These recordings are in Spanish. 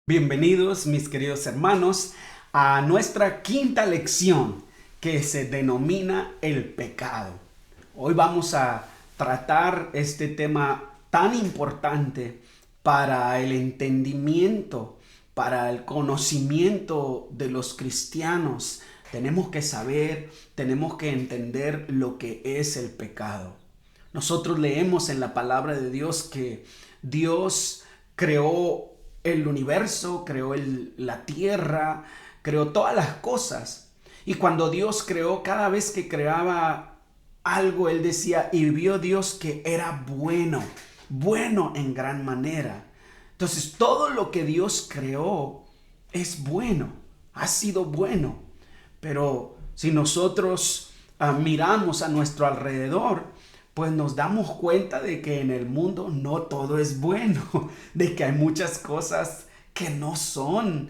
Bienvenidos, mis queridos hermanos, a nuestra quinta lección que se denomina el pecado. Hoy vamos a tratar este tema tan importante para el entendimiento, para el conocimiento de los cristianos. Tenemos que saber, tenemos que entender lo que es el pecado. Nosotros leemos en la palabra de Dios que Dios creó el universo, creó la tierra, creó todas las cosas. Y cuando Dios creó, cada vez que creaba algo, Él decía, y vio Dios que era bueno, bueno en gran manera. Entonces, todo lo que Dios creó es bueno, ha sido bueno. Pero si nosotros miramos a nuestro alrededor, pues nos damos cuenta de que en el mundo no todo es bueno, de que hay muchas cosas que no son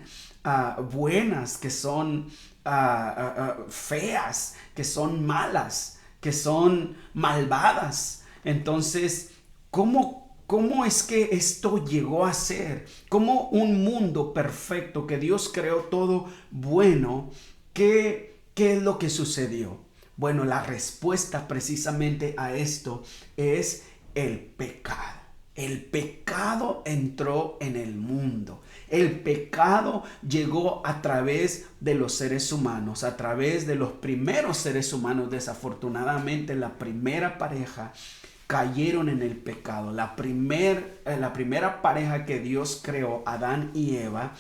buenas, que son feas, que son malas, que son malvadas. Entonces, ¿cómo es que esto llegó a ser? ¿Cómo un mundo perfecto que Dios creó todo bueno? ¿Qué es lo que sucedió? Bueno, la respuesta precisamente a esto es el pecado. El pecado entró en el mundo. El pecado llegó a través de los seres humanos, a través de los primeros seres humanos. Desafortunadamente, la primera pareja cayeron en el pecado. La primera pareja que Dios creó, Adán y Eva,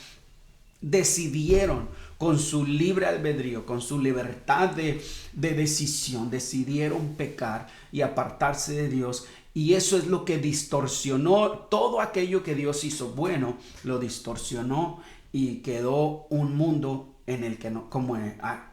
decidieron con su libre albedrío, con su libertad de decisión, decidieron pecar y apartarse de Dios. Y eso es lo que distorsionó todo aquello que Dios hizo bueno, lo distorsionó y quedó un mundo en el que no, como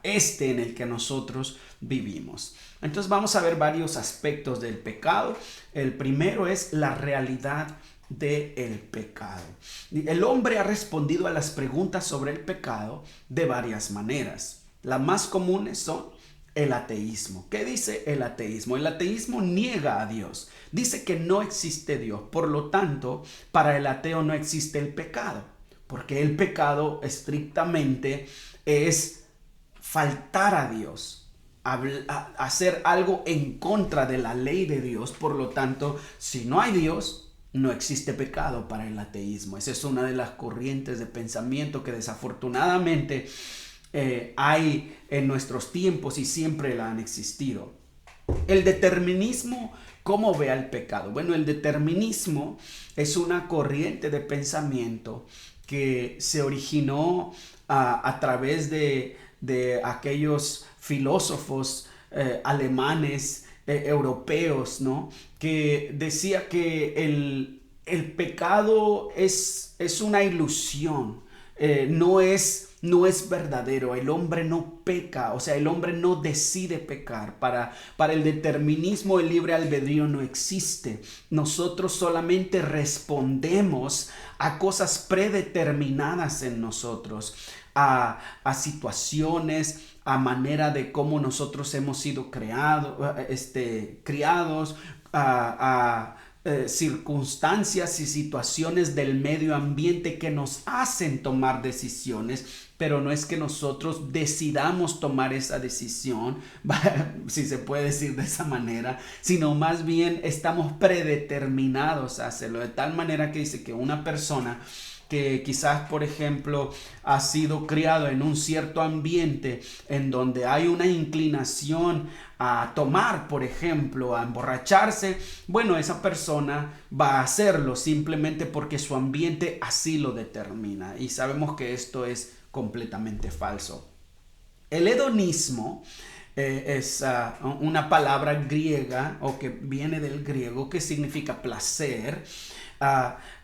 este en el que nosotros vivimos. Entonces vamos a ver varios aspectos del pecado. El primero es la realidad del pecado. El hombre ha respondido a las preguntas sobre el pecado de varias maneras. Las más comunes son el ateísmo. ¿Qué dice el ateísmo? El ateísmo niega a Dios. Dice que no existe Dios. Por lo tanto, para el ateo no existe el pecado. Porque el pecado estrictamente es faltar a Dios, hacer algo en contra de la ley de Dios. Por lo tanto, si no hay Dios, no existe pecado para el ateísmo. Esa es una de las corrientes de pensamiento que desafortunadamente hay en nuestros tiempos y siempre la han existido. El determinismo, ¿cómo ve al pecado? Bueno, el determinismo es una corriente de pensamiento que se originó a través de aquellos filósofos alemanes, europeos, ¿no? Que decía que el pecado es una ilusión, no es verdadero. El hombre no peca, o sea, el hombre no decide pecar. Para el determinismo, el libre albedrío no existe. Nosotros solamente respondemos a cosas predeterminadas en nosotros, a situaciones, a manera de cómo nosotros hemos sido criados, circunstancias y situaciones del medio ambiente que nos hacen tomar decisiones, pero no es que nosotros decidamos tomar esa decisión, si se puede decir de esa manera, sino más bien estamos predeterminados a hacerlo, de tal manera que dice que una persona que quizás, por ejemplo, ha sido criado en un cierto ambiente en donde hay una inclinación a tomar, por ejemplo, a emborracharse, bueno, esa persona va a hacerlo simplemente porque su ambiente así lo determina. Y sabemos que esto es completamente falso. El hedonismo es una palabra griega o que viene del griego que significa placer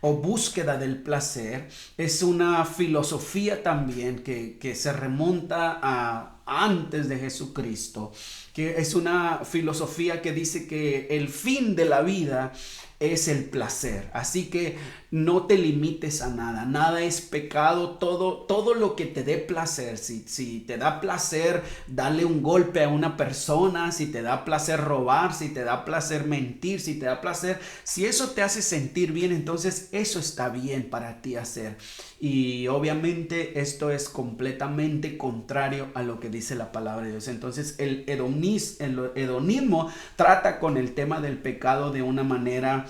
o búsqueda del placer. Es una filosofía también que se remonta a antes de Jesucristo que es una filosofía que dice que el fin de la vida es el placer. Así que no te limites a nada. Nada es pecado. Todo lo que te dé placer. Si te da placer darle un golpe a una persona, si te da placer robar, si te da placer mentir, si te da placer, si eso te hace sentir bien, entonces eso está bien para ti hacer. Y obviamente esto es completamente contrario a lo que dice la palabra de Dios. Entonces el hedonismo trata con el tema del pecado de una manera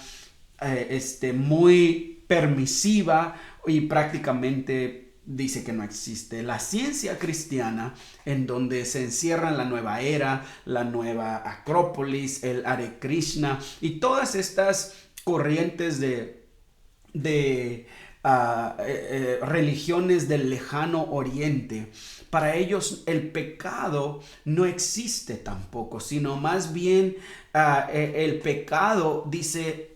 muy permisiva y prácticamente dice que no existe. La ciencia cristiana, en donde se encierran la nueva era, la nueva Acrópolis, el Hare Krishna y todas estas corrientes de religiones del lejano oriente, para ellos el pecado no existe tampoco, sino más bien el pecado, dice,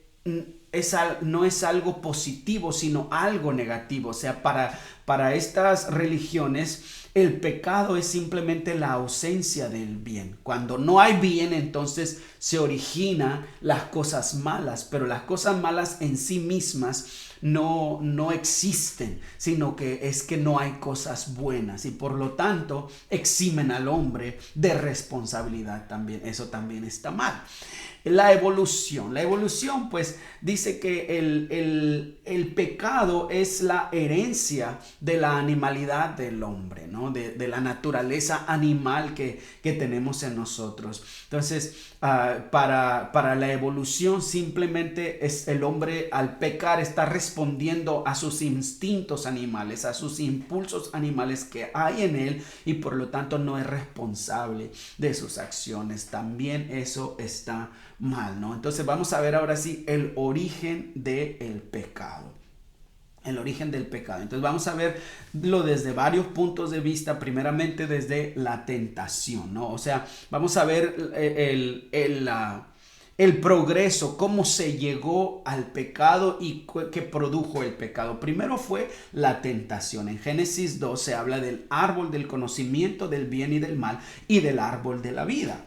no es algo positivo, sino algo negativo. O sea, para estas religiones, el pecado es simplemente la ausencia del bien. Cuando no hay bien, entonces se originan las cosas malas, pero las cosas malas en sí mismas no existen, sino que es que no hay cosas buenas y por lo tanto eximen al hombre de responsabilidad también. Eso también está mal. La evolución pues dice que el pecado es la herencia de la animalidad del hombre, ¿no? De la naturaleza animal que tenemos en nosotros. Entonces, para la evolución simplemente es el hombre al pecar está respondiendo a sus instintos animales, a sus impulsos animales que hay en él y por lo tanto no es responsable de sus acciones. También eso está mal, ¿no? Entonces vamos a ver ahora sí el origen del pecado. El origen del pecado. Entonces vamos a verlo desde varios puntos de vista. Primeramente desde la tentación, ¿no? O sea, vamos a ver el progreso, cómo se llegó al pecado y qué produjo el pecado. Primero fue la tentación. En Génesis 2 se habla del árbol del conocimiento del bien y del mal y del árbol de la vida.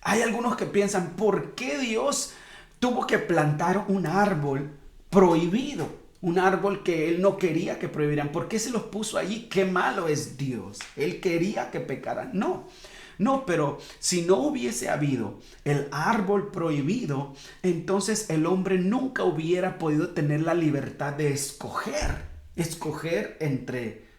Hay algunos que piensan, ¿por qué Dios tuvo que plantar un árbol prohibido? Un árbol que él no quería que prohibieran. ¿Por qué se los puso allí? Qué malo es Dios. Él quería que pecaran. No, pero si no hubiese habido el árbol prohibido, entonces el hombre nunca hubiera podido tener la libertad de escoger entre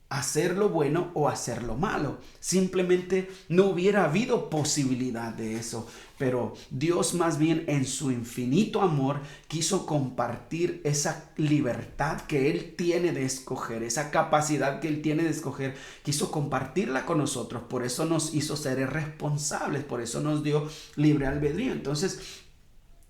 hacer lo bueno o hacer lo malo. Simplemente no hubiera habido posibilidad de eso. Pero Dios más bien en su infinito amor quiso compartir esa libertad que Él tiene de escoger, esa capacidad que Él tiene de escoger, quiso compartirla con nosotros. Por eso nos hizo seres responsables, por eso nos dio libre albedrío. Entonces,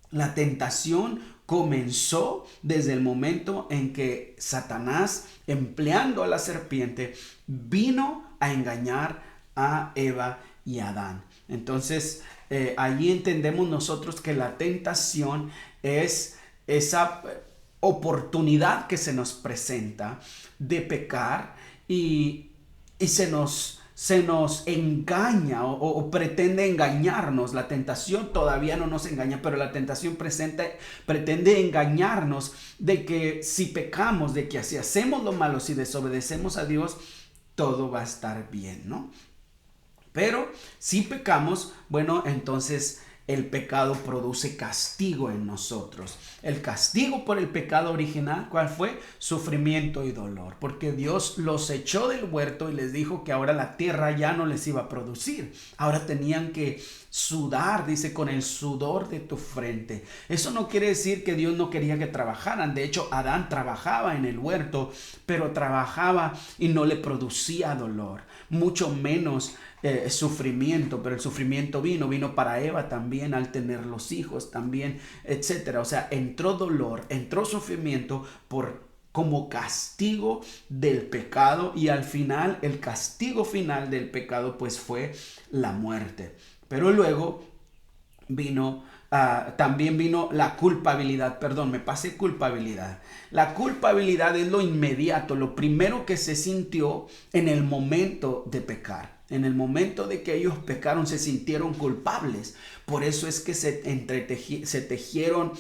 la tentación comenzó desde el momento en que Satanás, empleando a la serpiente, vino a engañar a Eva y a Adán. Entonces, allí entendemos nosotros que la tentación es esa oportunidad que se nos presenta de pecar y se nos engaña o pretende engañarnos. La tentación todavía no nos engaña, pero la tentación pretende engañarnos de que si pecamos, de que si hacemos lo malo, si desobedecemos a Dios, todo va a estar bien, ¿no? Pero si pecamos, bueno, entonces el pecado produce castigo en nosotros. El castigo por el pecado original, ¿cuál fue? Sufrimiento y dolor. Porque Dios los echó del huerto y les dijo que ahora la tierra ya no les iba a producir. Ahora tenían que sudar, dice, con el sudor de tu frente. Eso no quiere decir que Dios no quería que trabajaran. De hecho, Adán trabajaba en el huerto, pero trabajaba y no le producía dolor. Mucho menos sufrimiento, pero el sufrimiento vino para Eva también al tener los hijos también, etcétera. O sea, entró dolor, entró sufrimiento como castigo del pecado y al final el castigo final del pecado pues fue la muerte. Pero luego vino, también vino la culpabilidad, perdón, me pasé culpabilidad. La culpabilidad es lo inmediato, lo primero que se sintió en el momento de pecar. En el momento de que ellos pecaron se sintieron culpables. Por eso es que se tejieron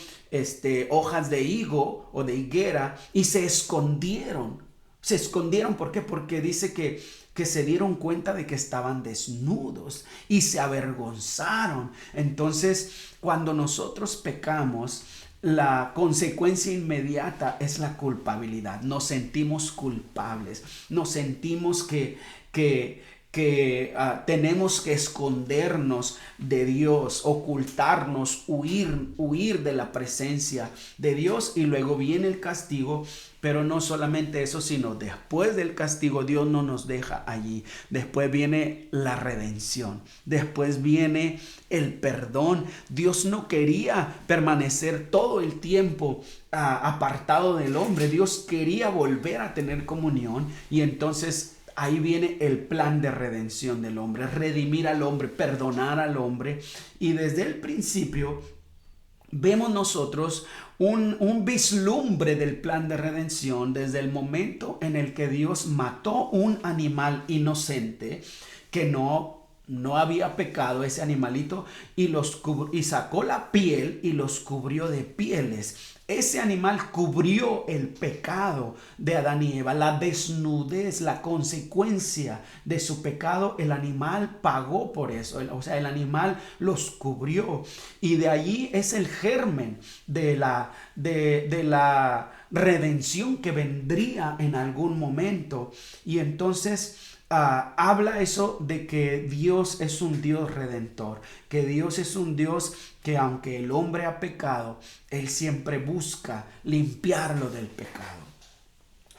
hojas de higo o de higuera y se escondieron. Se escondieron, ¿por qué? Porque dice que se dieron cuenta de que estaban desnudos y se avergonzaron. Entonces, cuando nosotros pecamos, la consecuencia inmediata es la culpabilidad. Nos sentimos culpables, nos sentimos que tenemos que escondernos de Dios, ocultarnos, huir de la presencia de Dios, y luego viene el castigo. Pero no solamente eso, sino después del castigo Dios no nos deja allí. Después viene la redención. Después viene el perdón. Dios no quería permanecer todo el tiempo apartado del hombre. Dios quería volver a tener comunión, y entonces ahí viene el plan de redención del hombre, redimir al hombre, perdonar al hombre. Y desde el principio vemos nosotros un vislumbre del plan de redención desde el momento en el que Dios mató un animal inocente que no había pecado, ese animalito, y sacó la piel y los cubrió de pieles. Ese animal cubrió el pecado de Adán y Eva, la desnudez, la consecuencia de su pecado. El animal pagó por eso, o sea, el animal los cubrió. Y de allí es el germen de la redención que vendría en algún momento. Y entonces habla eso de que Dios es un Dios redentor, que Dios es un Dios que aunque el hombre ha pecado, Él siempre busca limpiarlo del pecado.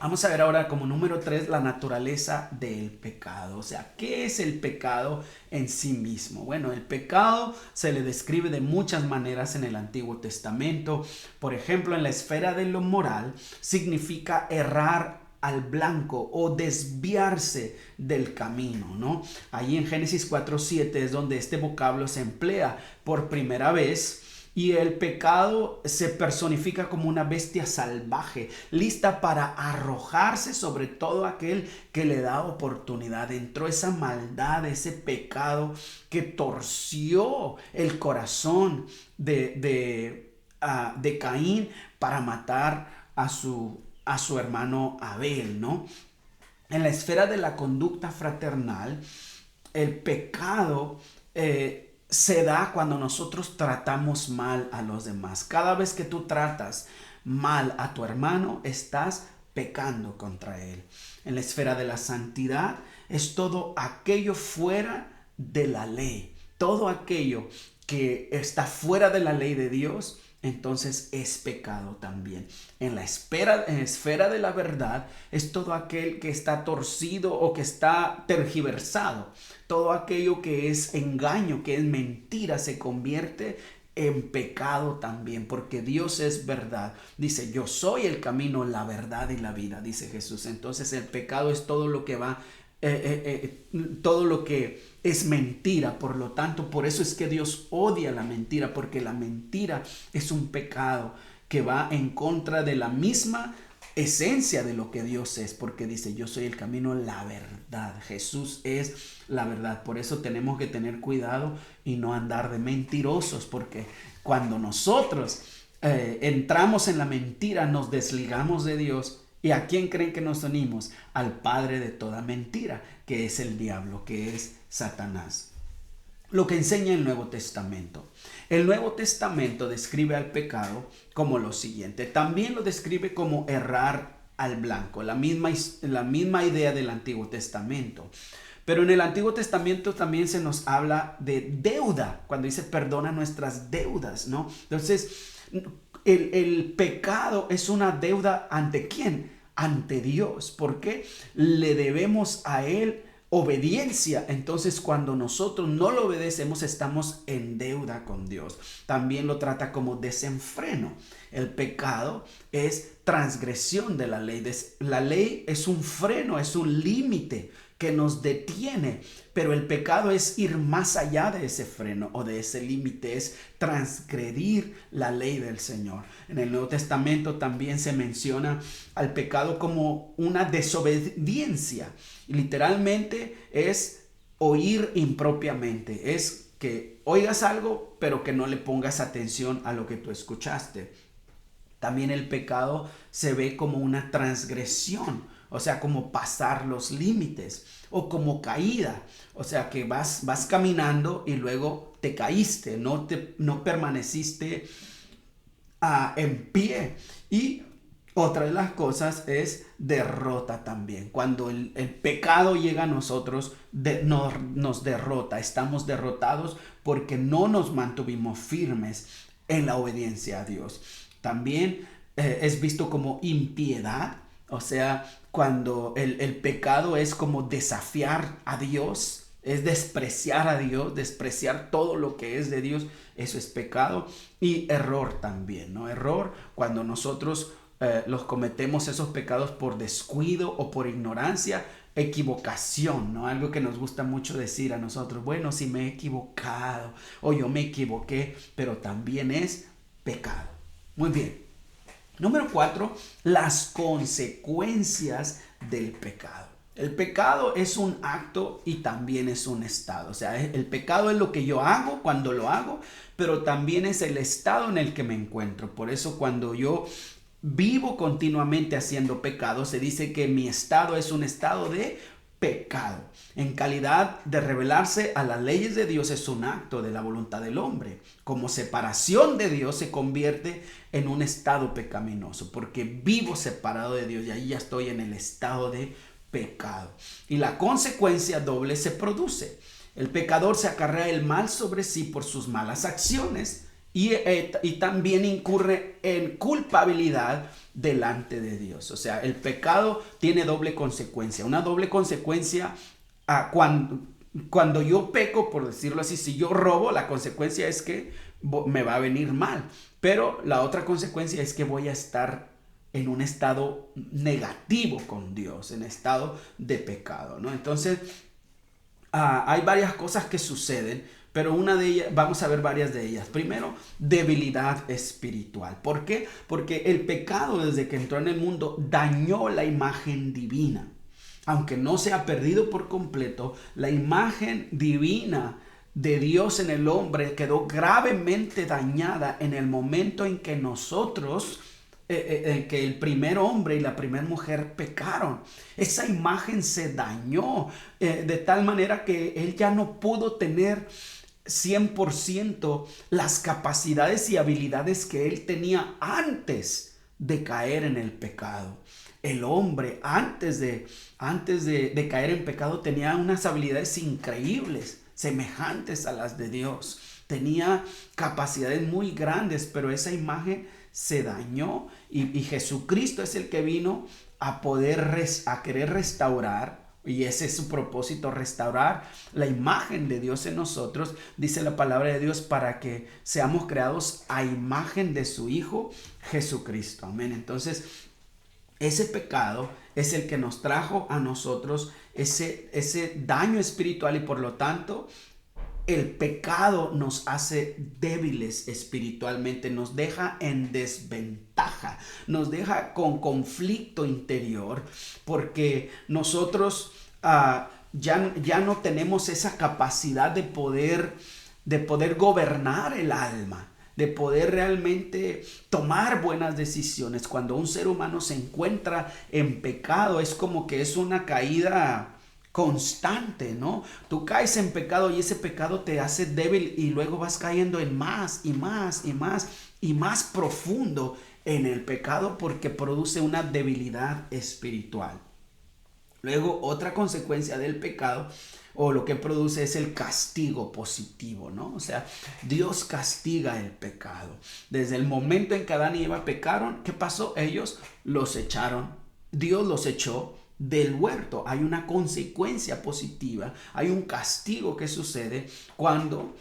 Vamos a ver ahora como número 3 la naturaleza del pecado. O sea, ¿qué es el pecado en sí mismo? Bueno, el pecado se le describe de muchas maneras en el Antiguo Testamento. Por ejemplo, en la esfera de lo moral significa errar al blanco o desviarse del camino, ¿no? Ahí en Génesis 4:7 es donde este vocablo se emplea por primera vez. Y el pecado se personifica como una bestia salvaje, lista para arrojarse sobre todo aquel que le da oportunidad. Entró esa maldad, ese pecado que torció el corazón de Caín para matar a su hermano Abel, ¿no? En la esfera de la conducta fraternal, el pecado se da cuando nosotros tratamos mal a los demás. Cada vez que tú tratas mal a tu hermano, estás pecando contra él. En la esfera de la santidad es todo aquello fuera de la ley. Todo aquello que está fuera de la ley de Dios, entonces es pecado también. En la esfera de la verdad es todo aquel que está torcido o que está tergiversado. Todo aquello que es engaño, que es mentira, se convierte en pecado también, porque Dios es verdad. Dice, yo soy el camino, la verdad y la vida, dice Jesús. Entonces el pecado es todo lo que va, todo lo que es mentira. Por lo tanto, por eso es que Dios odia la mentira, porque la mentira es un pecado que va en contra de la misma esencia de lo que Dios es, porque dice, yo soy el camino, la verdad. Jesús es la verdad. Por eso tenemos que tener cuidado y no andar de mentirosos, porque cuando nosotros entramos en la mentira, nos desligamos de Dios. ¿Y a quién creen que nos unimos? Al padre de toda mentira, que es el diablo, que es Satanás. Lo que enseña el Nuevo Testamento. El Nuevo Testamento describe al pecado como lo siguiente. También lo describe como errar al blanco, la misma idea del Antiguo Testamento. Pero en el Antiguo Testamento también se nos habla de deuda, cuando dice perdona nuestras deudas, ¿no? Entonces, el pecado es una deuda ¿ante quién? Ante Dios, porque le debemos a Él obediencia. Entonces, cuando nosotros no lo obedecemos, estamos en deuda con Dios. También lo trata como desenfreno. El pecado es transgresión de la ley. La ley es un freno, es un límite que nos detiene. Pero el pecado es ir más allá de ese freno o de ese límite, es transgredir la ley del Señor. En el Nuevo Testamento también se menciona al pecado como una desobediencia. Y literalmente es oír impropiamente, es que oigas algo, pero que no le pongas atención a lo que tú escuchaste. También el pecado se ve como una transgresión, o sea, como pasar los límites, o como caída, o sea, que vas caminando y luego te caíste, no permaneciste en pie. Y otra de las cosas es derrota también. Cuando el pecado llega a nosotros, nos derrota. Estamos derrotados porque no nos mantuvimos firmes en la obediencia a Dios. También es visto como impiedad. O sea, cuando el pecado es como desafiar a Dios, es despreciar a Dios, despreciar todo lo que es de Dios, eso es pecado. Y error también, ¿no? Error cuando nosotros los cometemos esos pecados por descuido o por ignorancia, equivocación, ¿no? Algo que nos gusta mucho decir a nosotros, bueno, si me he equivocado o yo me equivoqué, pero también es pecado. Muy bien. Número 4, las consecuencias del pecado. El pecado es un acto y también es un estado. O sea, el pecado es lo que yo hago cuando lo hago, pero también es el estado en el que me encuentro. Por eso cuando yo vivo continuamente haciendo pecado, se dice que mi estado es un estado de pecado. En calidad de rebelarse a las leyes de Dios es un acto de la voluntad del hombre. Como separación de Dios se convierte en un estado pecaminoso, porque vivo separado de Dios y ahí ya estoy en el estado de pecado. Y la consecuencia doble se produce. El pecador se acarrea el mal sobre sí por sus malas acciones y también incurre en culpabilidad delante de Dios. O sea, el pecado tiene doble consecuencia. Una doble consecuencia cuando yo peco, por decirlo así, si yo robo, la consecuencia es que me va a venir mal. Pero la otra consecuencia es que voy a estar en un estado negativo con Dios, en estado de pecado, ¿no? Entonces, hay varias cosas que suceden, pero una de ellas, vamos a ver varias de ellas. Primero, debilidad espiritual. ¿Por qué? Porque el pecado desde que entró en el mundo dañó la imagen divina. Aunque no se ha perdido por completo, la imagen divina de Dios en el hombre quedó gravemente dañada en el momento en que nosotros, que el primer hombre y la primera mujer pecaron. Esa imagen se dañó de tal manera que él ya no pudo tener 100% las capacidades y habilidades que él tenía antes de caer en el pecado. El hombre antes de caer en pecado tenía unas habilidades increíbles, semejantes a las de Dios. Tenía capacidades muy grandes, pero esa imagen se dañó y Jesucristo es el que vino a querer restaurar. Y ese es su propósito, restaurar la imagen de Dios en nosotros, dice la palabra de Dios, para que seamos creados a imagen de su Hijo Jesucristo. Amén. Entonces, ese pecado es el que nos trajo a nosotros ese daño espiritual y por lo tanto el pecado nos hace débiles espiritualmente, nos deja en desventaja, nos deja con conflicto interior, porque nosotros ya no tenemos esa capacidad de poder gobernar el alma, de poder realmente tomar buenas decisiones. Cuando un ser humano se encuentra en pecado, es como que es una caída constante, ¿no? Tú caes en pecado y ese pecado te hace débil y luego vas cayendo en más y más y más y más profundo en el pecado porque produce una debilidad espiritual. Luego, otra consecuencia del pecado o lo que produce es el castigo positivo, ¿no? O sea, Dios castiga el pecado. Desde el momento en que Adán y Eva pecaron, ¿qué pasó? Ellos los echaron. Dios los echó del huerto. Hay una consecuencia positiva, hay un castigo que sucede cuando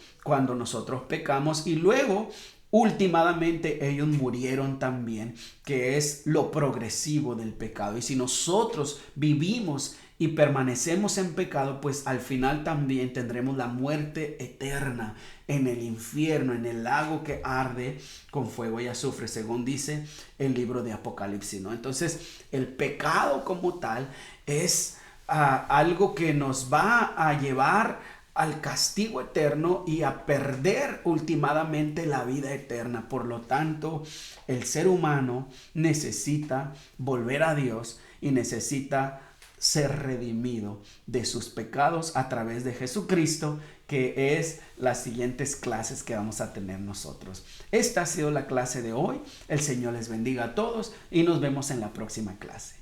nosotros pecamos y luego últimamente ellos murieron también, que es lo progresivo del pecado. Y si nosotros vivimos y permanecemos en pecado, pues al final también tendremos la muerte eterna en el infierno, en el lago que arde con fuego y azufre, según dice el libro de Apocalipsis, ¿no? Entonces, el pecado como tal es algo que nos va a llevar al castigo eterno y a perder últimamente la vida eterna. Por lo tanto, el ser humano necesita volver a Dios y necesita ser redimido de sus pecados a través de Jesucristo, que es las siguientes clases que vamos a tener nosotros. Esta ha sido la clase de hoy. El Señor les bendiga a todos y nos vemos en la próxima clase.